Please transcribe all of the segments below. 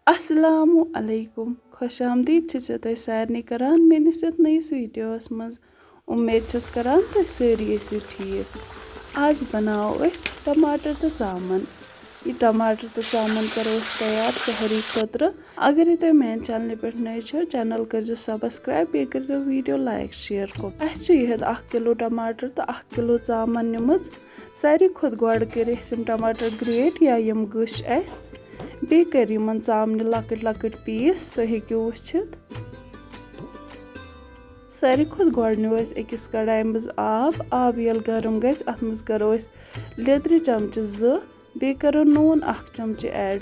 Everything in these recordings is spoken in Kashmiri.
Assalamu alaikum खुश आमदीद तुम सारे करान मेनिस नईस वीडियोस मज उम्मीद छस करान तुम सारी ठीक। आज बनाओ टमाटर तो चामन। ये टमाटर तो चामन करो तैयार सहरी खतर। अगर ये तुम मेन चैनल पे नए छो चैनल कर सब्सक्राइब बे कर वीडियो लाइक शेयर को। 1 किलो टमाटर तो 1 किलो चामन निमज सारी खुद गोड़ कर टमाटर ग्रेट या यम गश आस बे कर चामन लकट लकट पीस तुम हेकु वुचित। सारी खुद गोड़ नो अकिस कढ़ाई मज आब यल गरम गस अत मज करो लेदर चमचे 2 बे करो नून 1 चमचे ऐड।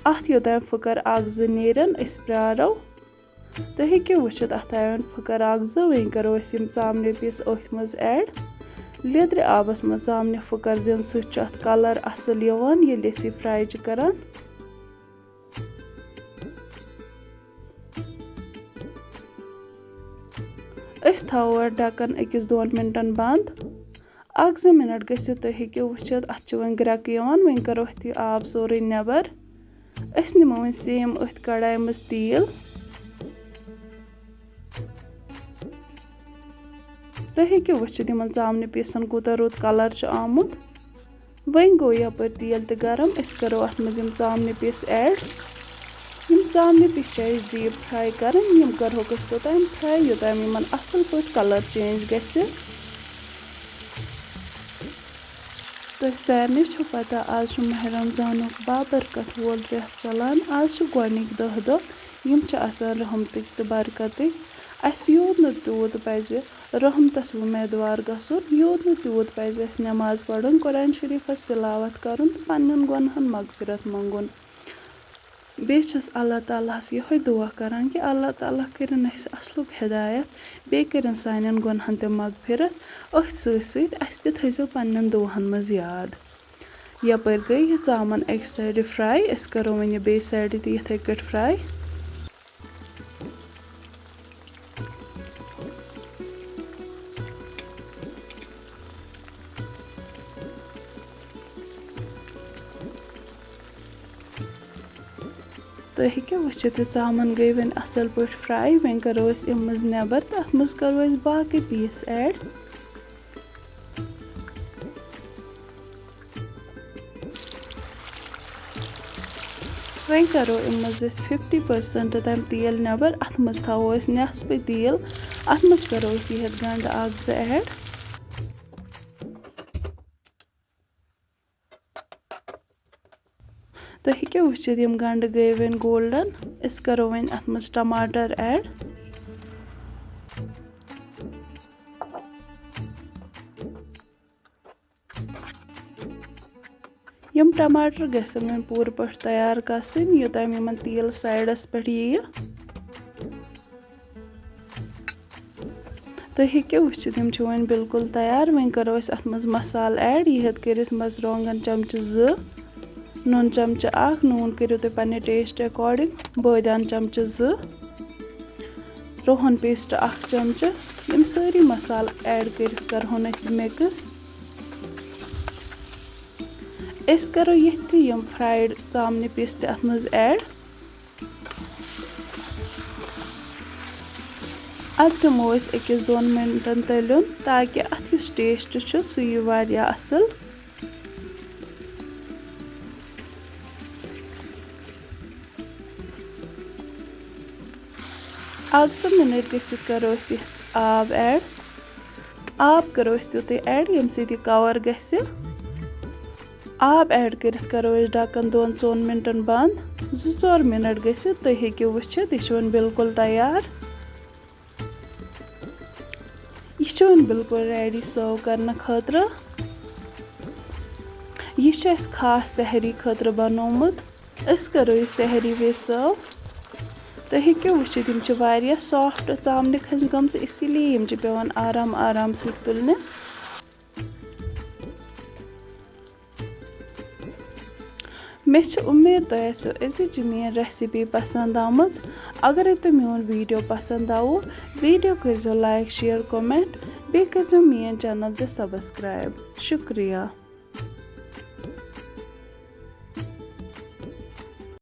अत योतान फुकर 1-2 नेरन अस प्रारो तुम हेकु वुचित अत आवन फुकर 1-2 वन करो चामने पीस अथ मज ऐड। लेदर आबस मज चामने फुकर दिन सत कलर असल यवान येले यह फ्राई करान। अस थो ढक्कन 1-2 मिनटन बंद। 1-2 मिनट गसित तुम हेकु वुचित अत वन ग्रक यवान वन करो अथ आब सोरे नेबर। अस निमो वन सेम अथ कढ़ाई मज तेल। तुम हेकु वुचित इन चामने पीसन कूता रुत कलर आमुत। वन गो यपर तेल तो गरम अस करो अत मज चामने पीस ऐड। चामने पीस डीप फ्राई कर करोक तोतान फ्राई योतान इन असल पे कलर चेंज गस। तो सारे पता आज माह रमजान बाबरकत वोल रेत चलान। आज गोनिक 10 दह रहमत तो बरकत। अस यूत न तूत पज रहमतस उम्मीदवार गसन यूत न तूत पज नमाज पढ़न कुरान शरीफस तिलावत करन तो पन्न गुनहन मगफिरत मंगुन। बेस अल्लाह ताला ये दुआ करान कि अल्लाह ताला करन असलुक हिदायत बे करन सान गुनहन ते मगफिरत। अथ सत थो पन्न दुहन मज याद। यपर गई यह चामन एक साइड फ्राई अस करो वन बे साइड तो इथे कट फ्राई। तुम हेकु वुचित चामन गई वन असल पे फ्राई वन करो अम मज नेबर तो अत मज करो बाकी पीस ऐड। वन करो अम मज 50% तम तेल नेबर अत मज थो नेसफ तेल अत मज करो यह गंड 1-2 ऐड। तुम हेकु वुचित यम गंड गई वन गोल्डन अस करो वन अत मज टमाटर ऐड। यम टमाटर गसन वन पूर पे तैयार गसन योतान इन तेल साइडस पे यह। तुम हेकु वुचित यम वन बिल्कुल तैयार। वन करो अत मज मसाल ऐड यह कर मरचुवांगन चमचे 2 नून चमचे 1 नून करो तुम पे टेस्ट अकॉर्डिंग बादान चमचे 2 रोहन पेस्ट 1 चमचे यम सारी मसाल ऐड कर मिक्स। अस करो यम फ्राइड चामने पीस अत मज ऐड। अत दमो 1-2 मिनटन तलन ताकि अत टेस्ट सह यह असल। आग मिनट गसित करो आब ऐड। आब करो तुत ऐड यम सह कवर गस। आब ऐड कर करो ढक्कन 2-4 मिनटन बंद। 2-4 मिनट गसित तुम हेकु वुचित यह बिल्कुल तैयार। यह बिल्कुल रेडी सर्व करने खतर। यह खास सहरी खतर बनोमुत। अस करो यह सहरी वे सर्व। तुम हेकु वुचित यम वारिया सॉफ्ट चामने खस गम इसीलिए यम पेवान आराम आराम से तुलने। मे उम्मीद तुम आसो अजिच मेन रेसिपी पसंद आमज। अगर तुम मोन वीडियो पसंद आव वीडियो कर लाइक शेयर कमेंट بیٚیہِ کٔرۍزیو میٛٲنۍ چَنَل تہِ سَبسکرایب شُکریہ